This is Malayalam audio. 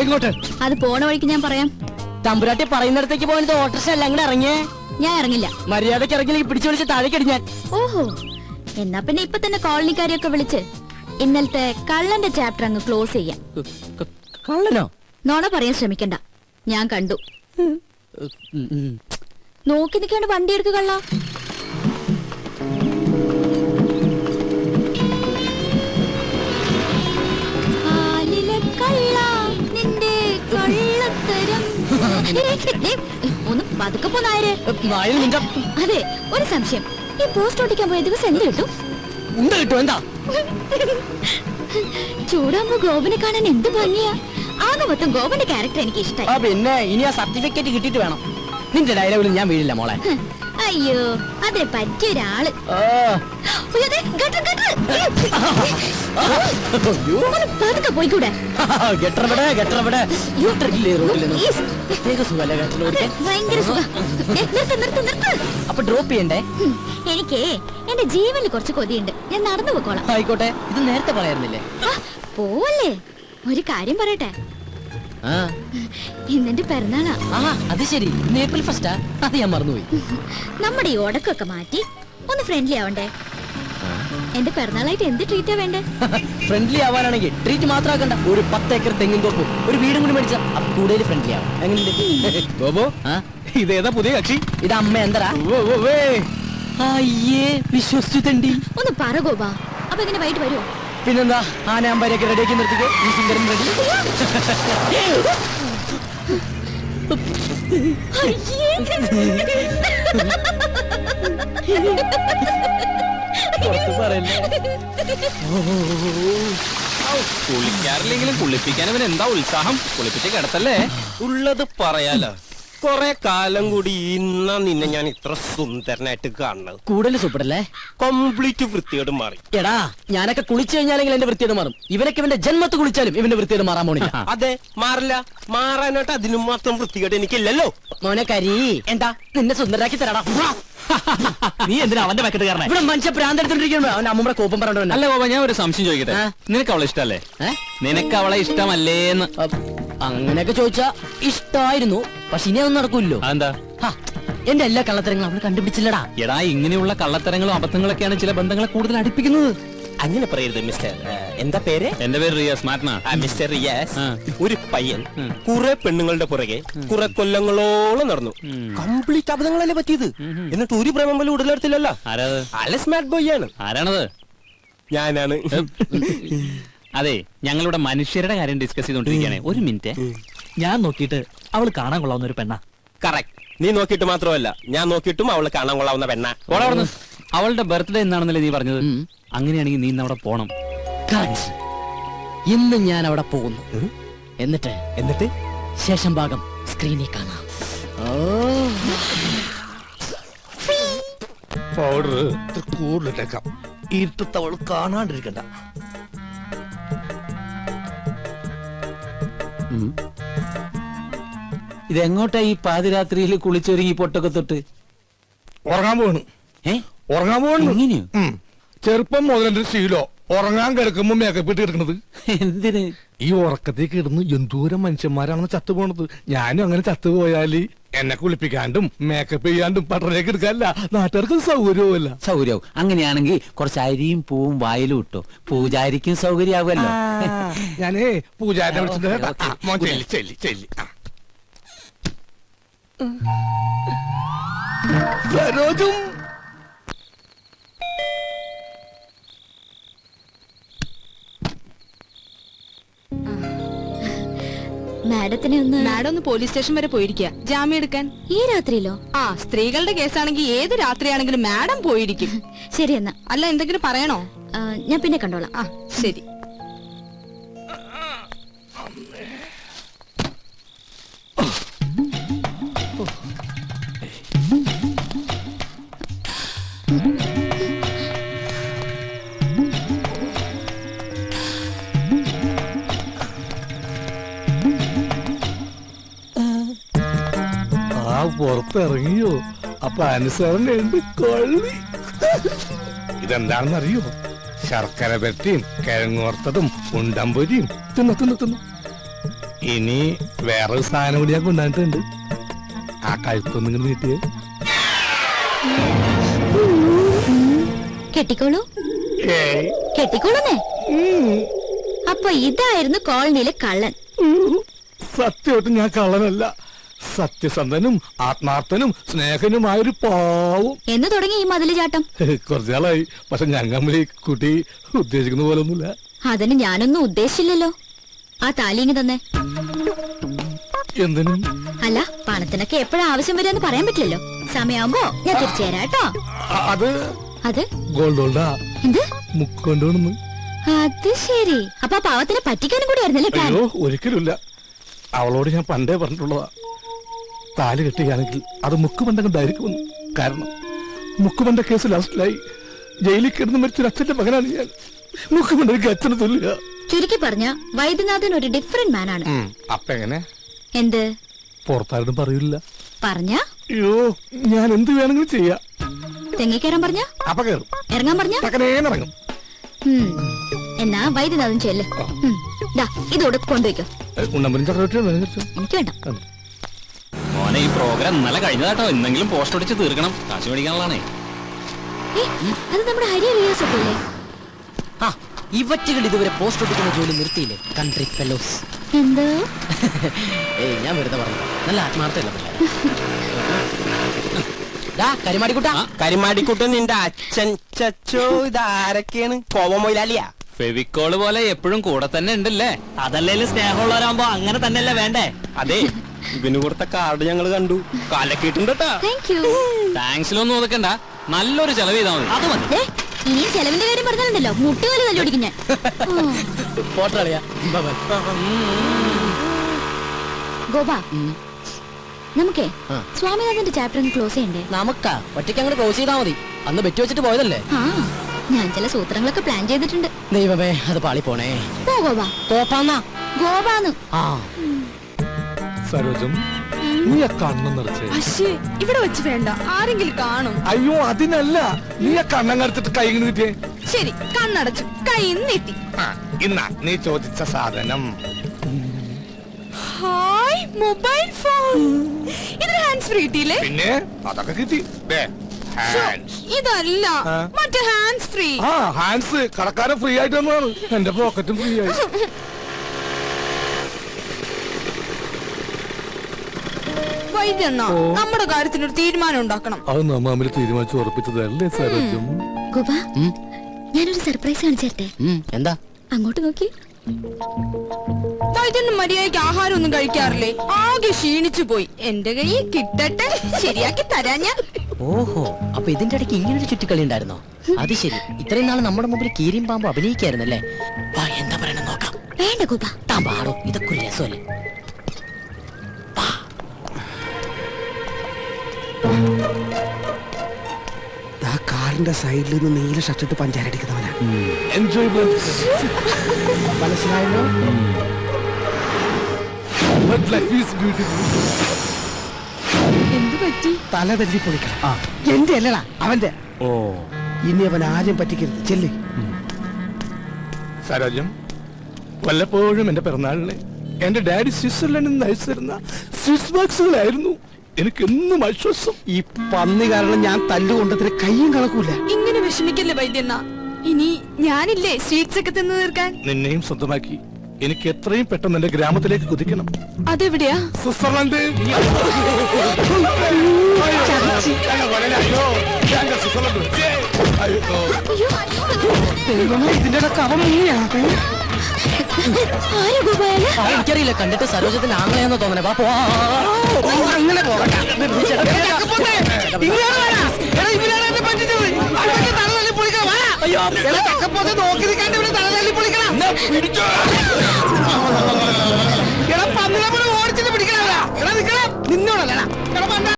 എങ്ങോട്ട്? അത് പോണ വഴിക്ക് ഞാൻ പറയാം. തമ്പുരാട്ടി പറയുന്നിടത്തേക്ക് പോയത് ഓട്ടർഷ അല്ല, അങ്ങോട്ട് ഇറങ്ങിയേ. ഞാൻ ഇറങ്ങില്ല. മര്യാദക്ക് ഇറങ്ങില്ലെങ്കിൽ പിടിച്ചു വിളിച്ച് താഴേക്കടി ഞാൻ. ഓഹോ, എന്നാ പിന്നെ ഇപ്പൊ തന്നെ കോളനിക്കാരെയൊക്കെ വിളിച്ച് ഇന്നലത്തെ കള്ളന്റെ ചാപ്റ്റർ അങ്ങ് ക്ലോസ് ചെയ്യാം. കള്ളനോ? നോണ പറയാൻ ശ്രമിക്കണ്ട, ഞാൻ കണ്ടു. നോക്കി നിൽക്കാണ്ട് വണ്ടി എടുക്കുക കള്ള. ഒന്ന് പതുക്കെ പോന്നായര്. അതെ, ഒരു സംശയം, ഈ പോസ്റ്റ് ഓടിക്കാൻ പോയ ദിവസം എന്ത് കിട്ടും? എന്താ ചൂടാകുമ്പോ ഗോപനെ കാണാൻ എന്ത് ഭംഗിയാ. ആകെ മൊത്തം ഗോപന്റെ ക്യാരക്ടർ എനിക്ക് ഇഷ്ടമായി. പിന്നെ ഇനി ആ സർട്ടിഫിക്കറ്റ് കിട്ടിയിട്ട് വേണം. നിന്റെ ഡയലോഗിൽ ഞാൻ വീഴില്ല മോളെ. അയ്യോ, അതിന് പറ്റിയൊരാള്. പതുക്കെ പോയിക്കൂടെ? ഭയങ്കര സുഖം. അപ്പൊ ഡ്രോപ്പ് ചെയ്യണ്ടേ? എനിക്ക് എന്റെ ജീവനിൽ കുറച്ച് കൊതിയുണ്ട്, ഞാൻ നടന്നു പോക്കോളാം. ആയിക്കോട്ടെ, ഇത് നേരത്തെ പറയാറുന്നില്ലേ? പോവല്ലേ, ഒരു കാര്യം പറയട്ടെ. ഇന്നെന്റെ പിറന്നാളാ. അത് ശരി, ഏപ്രിൽ ഫസ്റ്റാ? അത് ഞാൻ മറന്നുപോയി. നമ്മുടെ ഈ ഉടക്കൊക്കെ മാറ്റി ഒന്ന് ഫ്രണ്ട്ലി ആവണ്ടേ? എന്റെ പിറന്നാളായിട്ട് എന്ത് ട്രീറ്റാ വേണ്ടേ? ഫ്രണ്ട്ലി ആവാനാണെങ്കിൽ ട്രീറ്റ് മാത്രം ആക്കണ്ട, ഒരു 10 ഏക്കർ തെങ്ങിൻ തോപ്പും ഒരു വീടും കൂടി മേടിച്ച കൂടുതൽ ഫ്രണ്ട്ലി ആവും. ഇതേതാ പുതിയ കക്ഷി? ഇത് അമ്മ എന്തരാ? അയ്യേ, വിശ്വസിച്ചു തണ്ടി. ഒന്ന് പറ ഗോപാ, അപ്പൊ ഇങ്ങനെ വൈകിട്ട് വരുമോ? പിന്നെന്താ, ആനയാമ്പാരൊക്കെ റെഡിയാക്കി നിർത്തിക്കോ. ഈ സുന്ദരൻ റെഡി. കുളിക്കാറില്ലെങ്കിലും കുളിപ്പിക്കാൻ അവൻ എന്താ ഉത്സാഹം. കുളിപ്പിച്ച് കിടത്തല്ലേ? ഉള്ളത് പറയാലോ, കൊറേ കാലം കൂടി ഇന്നാ നിന്നെ ഞാൻ ഇത്ര സുന്ദരനായിട്ട് കാണുന്നത്. കൂടുതൽ സൂപ്പറല്ലേ? കംപ്ലീറ്റ് വൃത്തിയോട് മാറി. എടാ, ഞാനൊക്കെ കുളിച്ചു കഴിഞ്ഞാലെങ്കിൽ എന്റെ വൃത്തിയോട് മാറും. ഇവനൊക്കെ ഇവന്റെ ജന്മത്ത് കുളിച്ചാലും ഇവന്റെ വൃത്തിയോട് മാറാൻ പോണില്ല. അതെ, മാറില്ല. മാറാനായിട്ട് അതിനും മാത്രം വൃത്തികേട് എനിക്കില്ലല്ലോ. മോനെ കരി, എന്താ നിന്നെ സുന്ദരാക്കി തരാടാ. നീ എന്തിനാ അവന്റെ പാക്കറ്റ് കാരണം? ഇവിടെ മനുഷ്യ പ്രാന്തെടുത്തോണ്ടിരിക്കുമ്പോ അവന്റെ അമ്മൂടെ കോപ്പം പറഞ്ഞോണ്ട്. അല്ല ഗോപ, ഞാൻ ഒരു സംശയം ചോദിക്കട്ടെ. നിനക്ക് അവളെ ഇഷ്ടല്ലേ? നിനക്ക് അവളെ ഇഷ്ടമല്ലേന്ന്? അങ്ങനെയൊക്കെ ചോദിച്ചാ ഇഷ്ടായിരുന്നു, പക്ഷെ ഇനി അതൊന്നും നടക്കൂല്ലോ. എന്താ? എന്റെ എല്ലാ കള്ളത്തരങ്ങളും അവള് കണ്ടുപിടിച്ചില്ലടാ. എടാ, ഇങ്ങനെയുള്ള കള്ളത്തരങ്ങളും അബദ്ധങ്ങളൊക്കെയാണ് ചില ബന്ധങ്ങളെ കൂടുതൽ അടുപ്പിക്കുന്നത്. അങ്ങനെ പറയരുത് മിസ്റ്റർ. എന്താ പേര്? എന്റെ പേര് റിയാസ്. മിസ്റ്റർ റിയാസ്, ഒരു പയ്യൻ കുറെ പെണ്ണുങ്ങളുടെ പുറകെ കുറെ കൊല്ലങ്ങളോളം നടന്നു. കംപ്ലീറ്റ് അബദ്ധങ്ങളല്ലേ പറ്റിയത്. എന്നിട്ട് ഒരു പ്രേമം പോലും ഉടലെടുത്തില്ലല്ലോ. സ്മാർട്ട് ബോയ് ആണ്. ആരാണത്? ഞാനാണ്. അതെ, ഞങ്ങളുടെ മനുഷ്യരുടെ കാര്യം ഡിസ്കസ് ചെയ്തോണ്ടിരിക്കുകയാണ്. ഒരു മിനിറ്റ്. ഞാൻ നോക്കിയിട്ട് അവള് കാണാൻ കൊള്ളാവുന്ന ഒരു പെണ്ണ. കറക്റ്റ്. നീ നോക്കിയിട്ട് മാത്രമല്ല, ഞാൻ നോക്കിയിട്ടും അവള് കാണാൻ കൊള്ളാവുന്ന പെണ്ണ. അവളുടെ ബർത്ത്ഡേ എന്നാണെന്നല്ലേ നീ പറഞ്ഞത്? അങ്ങനെയാണെങ്കിൽ നീ ഇന്ന് അവിടെ പോണം. ഇന്ന് ഞാൻ അവിടെ പോകുന്നു. എന്നിട്ട് ശേഷം ഭാഗം സ്ക്രീനിൽ കാണാം. പൗഡർ കൂടുതലിട്ടേക്കാം. ഇരുട്ടത്തവൾ കാണാണ്ടിരിക്കണ്ട. ഇതെങ്ങോട്ടാ ഈ പാതിരാത്രിയിൽ കുളിച്ചൊരുങ്ങി പൊട്ടൊക്കെ തൊട്ട്? ഉറങ്ങാൻ പോകണം. ഉറങ്ങാൻ പോകണം. എങ്ങനെയോ? ചെറുപ്പം മുതലെന്റെ ശീലോ ഉറങ്ങാൻ കിടക്കുമ്പോ മേക്കപ്പ് ഇട്ട് കിടക്കണത്. എന്തിന്? ഈ ഉറക്കത്തേക്ക് ഇടുന്ന് എന്തോരം മനുഷ്യന്മാരാണെന്ന് ചത്തുപോണത്. ഞാനും അങ്ങനെ ചത്തുപോയാല് എന്നെ കുളിപ്പിക്കാണ്ടും മേക്കപ്പ് ചെയ്യാണ്ടും പട്ടണേക്ക് എടുക്കാനല്ല, നാട്ടുകാർക്ക് സൗകര്യവുമല്ല. സൗകര്യവും. അങ്ങനെയാണെങ്കിൽ കുറച്ച് അരിയും പൂവും വായിലും ഇട്ടോ, പൂജാരിക്കും സൗകര്യമാവുമല്ലോ. ഞാനേ പൂജാരിനെ വിളിച്ചിട്ട് സരോജും മാഡം ഒന്ന് പോലീസ് സ്റ്റേഷൻ വരെ പോയിരിക്കുക ജാമ്യം എടുക്കാൻ. ഈ രാത്രിയിലോ? സ്ത്രീകളുടെ കേസാണെങ്കിൽ ഏത് രാത്രിയാണെങ്കിലും മാഡം പോയിരിക്കും. ശരി എന്നാ. അല്ല, എന്തെങ്കിലും പറയണോ? ഞാൻ പിന്നെ കണ്ടോളാം. ശരി. പുറത്തിറങ്ങിയോ? അപ്പൊ അനുസരണയുണ്ട് കൊള്ളി. ഇതെന്താണെന്ന് അറിയോ? ശർക്കര പെരട്ടിയും കിഴങ്ങോർത്തതും ഉണ്ടമ്പൊരിയും തിന്നു. ഇനി വേറൊരു സാധനം കൂടി ഞാൻ കൊണ്ടുവന്നിട്ടുണ്ട്. ആ കഴുത്തൊന്നും ഇങ്ങനെ നീട്ടിയേ. കെട്ടിക്കോളൂ. ഏയ്. കെട്ടിക്കോളൂന്നേ. അപ്പൊ ഇതായിരുന്നു കോളനിയിലെ കള്ളൻ. സത്യമായിട്ടും ഞാൻ കള്ളനല്ല. സത്യസന്ധനും ആത്മാർത്ഥനും സ്നേഹനുമായൊരു പാവം. എന്ന് തുടങ്ങി ഈ മതില് ചാട്ടം? കുറച്ചാളായി. പക്ഷെ ഞങ്ങൾ ഈ കുട്ടി ഉദ്ദേശിക്കുന്ന പോലെ ഒന്നുമില്ല. അതിന് ഞാനൊന്നും ഉദ്ദേശിച്ചില്ലല്ലോ. ആ താലിങ്ങി തന്നെ. എന്തിനും? അല്ല, പണത്തിനൊക്കെ എപ്പോഴാ ആവശ്യം വരുമെന്ന് പറയാൻ പറ്റില്ലല്ലോ. സമയമാകുമ്പോ ഞാൻ തിരിച്ചു തരാം കേട്ടോ. അത് അത് ഗോൾഡോൾഡാ. എന്ത്? മുക്കൊണ്ടോണെന്ന്. അത് ശരി. അപ്പൊ ആ പാവത്തിനെ പറ്റിക്കാനും കൂടി ആയിരുന്നല്ലേ പ്ലാൻ? അയ്യോ, ഒരിക്കലുമില്ല. അവളോട് ഞാൻ പണ്ടേ പറഞ്ഞിട്ടുള്ളതാ, താലി കെട്ടുകയാണെങ്കിൽ അത് മുക്കുബന്ധം. കാരണം മുക്കുബന്ധ കേസ് ലാസ്റ്റിലായി ജയിലിൽ കിടന്ന് മരിച്ചൊരു അച്ഛന്റെ മകനാണ് ഞാൻ. മുക്കുബന്ധക്ക് അച്ഛനെ തുല്യ. ചുരുക്കി പറഞ്ഞ വൈദ്യനാഥൻ ഒരു ഡിഫറെന്റ് മാൻ ആണ്. അപ്പൊ എങ്ങനെ? എന്ത്? പുറത്താരും പറയില്ല. പറഞ്ഞ? അയ്യോ, ഞാൻ എന്ത് വേണമെങ്കിലും ചെയ്യാം. തെങ്ങിക്കയറാൻ പറഞ്ഞ? അപ്പൊ കേറും. ഇറങ്ങാൻ പറഞ്ഞ? ഇറങ്ങും. എന്നാ വൈദ്യനാഥൻ ചെല്ല്. ഇതോടെ കൊണ്ടുവയ്ക്കോ. ഉണ്ണമ്പനും ചക്രവർത്തിയോ എനിക്ക് വേണ്ട. മോനെ, ഈ പ്രോഗ്രാം ഇന്നലെ കഴിഞ്ഞതാട്ടോ. എന്തെങ്കിലും പോസ്റ്റ് ഒടിച്ച് തീർക്കണം. കാശ് മേടിക്കാനുള്ളതാണേ. അത് നമ്മുടെ ഹരി റിയാസ് ഒക്കെ അല്ലേ? ആ, ഇവറ്റുകൾ ഇതുവരെ പോസ്റ്റ് ഒട്ടിക്കുന്ന ജോലി നിർത്തിയില്ലേ? Country fellows. എന്തോ? ഏയ്, ഞാൻ വെറുതെ പറഞ്ഞു. നല്ല ആത്മാർത്ഥമല്ല പിള്ളേർ. കരിമാടിക്കുട്ടാ. കരിമാടിക്കുട്ടൻ നിന്റെ അച്ഛൻ. ചച്ചോ, ഇതാരൊക്കെയാണ്? കോവമൊയിലാലിയാ? ഫെവിക്കോള് പോലെ എപ്പോഴും കൂടെ തന്നെ ഉണ്ടല്ലേ? അതല്ലേലും സ്നേഹമുള്ളവരാകുമ്പോ അങ്ങനെ തന്നെയല്ലേ വേണ്ടേ? അതെ, ഇവന് കൊടുത്ത കാർഡ് ഞങ്ങൾ കണ്ടു. കാലക്കിട്ടുണ്ട്. Thank you. താങ്ക്സിലൊന്നും ഒതുക്കണ്ട, നല്ലൊരു ചെലവ് ചെയ്താൽ മതി. അത് മതി. ഇനിയും ചെലവിന്റെ കാര്യം പറഞ്ഞാലുണ്ടല്ലോ മുട്ടുകാല് തല്ലോടിക്കും ഞാൻ. പോട്ടളിയാ. ഗോപ, നമുക്കേ സ്വാമിനാഥന്റെ ചാപ്റ്റർ ക്ലോസ് ചെയ്യണ്ടേ? നമുക്കാ ഒറ്റയ്ക്ക് അങ്ങോട്ട് ക്ലോസ് ചെയ്താൽ മതി. അന്ന് ബെറ്റ് വെച്ചിട്ട് പോയതല്ലേ? ആ, ഞാൻ ചില സൂത്രങ്ങളൊക്കെ പ്ലാൻ ചെയ്തിട്ടുണ്ട്. ദൈവമേ, അത് പാളി പോണേ. പോ ഗോപ. തോപ്പാന്നാ? ഗോപാന്ന്. ആ, സരോജം, നീ ആ കണ്ണം നിറച്ചേ. അശ്ശേ, ഇവിടെ വെച്ച് വേണ്ട, ആരെങ്കിലും കാണും. അയ്യോ, അതിനല്ല. നീ ആ കണ്ണം കടച്ചിട്ട് കൈ നീട്ടിയേ. ശരി, കണ്ണടച്ചു, കൈ നീട്ടി. ഇന്നാ നീ ചോദിച്ച സാധനം. Hi, mobile phone. ഇത് ഹാൻഡ്സ് ഫ്രീ കിട്ടിയില്ലേ? പിന്നെ അതൊക്കെ കിട്ടി. ഹാൻഡ്സ്. ഇതല്ല, മറ്റേ ഹാൻഡ്സ് ഫ്രീ. ആ, ഹാൻഡ്സ് കടക്കാരൻ ഫ്രീ ആയിട്ട് തന്നതാണ്. എന്റെ പോക്കറ്റും ഫ്രീ ആയി. വൈദ്യണ്ണ, നമ്മുടെ കാര്യത്തിനൊരു തീരുമാനം ഉണ്ടാക്കണം. അത് നമ്മ തീരുമാനിച്ചു ഉറപ്പിച്ചതല്ലേ സരോജം? ഗോപ, ഞാനൊരു സർപ്രൈസ് കാണിച്ചേരട്ടെ. എന്താ? അങ്ങോട്ട് നോക്കി. വൈദ്യണ്ണ മര്യാദയ്ക്ക് ആഹാരം ഒന്നും കഴിക്കാറില്ലേ? ആകെ ക്ഷീണിച്ചു പോയി. എന്റെ കൈ കിട്ടട്ടെ, ശരിയാക്കി തരാ ഞാൻ. ഓഹോ, അപ്പൊ ഇതിന്റെ ഇടയ്ക്ക് ഇങ്ങനൊരു ചുറ്റിക്കളി ഉണ്ടായിരുന്നോ? അത് ശരി. ഇത്രയും നാൾ നമ്മുടെ മുമ്പിൽ കീരിയും പാമ്പ് അഭിനയിക്കായിരുന്നല്ലേ? എന്താ പറയണ നോക്കാം. വേണ്ട ഗോപ, താൻ പാടോ, ഇതൊക്കെ ഒരു രസമല്ലേ? കാറിന്റെ സൈഡിൽ നിന്ന് നീല ഷർട്ടിട്ട് പഞ്ചാരടിക്കുന്നവനാ. മനസ്സിലായല്ലോ? എന്ത് പറ്റി? തല തല്ലി പൊളിക്കണം. എന്റെ അല്ലടാ, അവന്റെ. ഇനി അവൻ ആരും പറ്റിക്കരുത്. ചെല്ല്. സരോജം, വല്ലപ്പോഴും എന്റെ പിറന്നാളിന് എന്റെ ഡാഡി സ്വിറ്റ്സർലൻഡിൽ നിന്ന് അയച്ചിരുന്ന സ്വിസ് ബോക്സുകളായിരുന്നു എനിക്കെന്നും ആശ്വാസം. ഈ പന്നി കാരണം ഞാൻ തല്ലുകൊണ്ടതിന് കയ്യും കണക്കൂല. ഇങ്ങനെ വിഷമിക്കല്ലേ വൈദ്യണ്ണ. ഇനി ഞാനില്ലേ സ്വീറ്റ്സ് ഒക്കെ തിന്നു തീർക്കാൻ. നിന്നെയും സ്വന്തമാക്കി എനിക്ക് എത്രയും പെട്ടെന്ന് എന്റെ ഗ്രാമത്തിലേക്ക് കുതിക്കണം. അതെവിടെയാ? സ്വിറ്റ്സർലൻഡ്. ഇതിന്റെ ഇടക്ക് അവൻ മുങ്ങിയാ. ആരാ ഗോപ അയാള്? എനിക്കറിയില്ല, കണ്ടിട്ട് സരോജത്തിന് ആങ്ങളെയാന്ന് തോന്നണേ. അങ്ങനെ പോകട്ടെ. നോക്കി നിൽക്കാണ്ട് ഇവിടെ തല തല്ലി പൊളിക്കണം. ഓടിച്ചിട്ട് പിടിക്കണം. നിന്നോടല്ലടാ.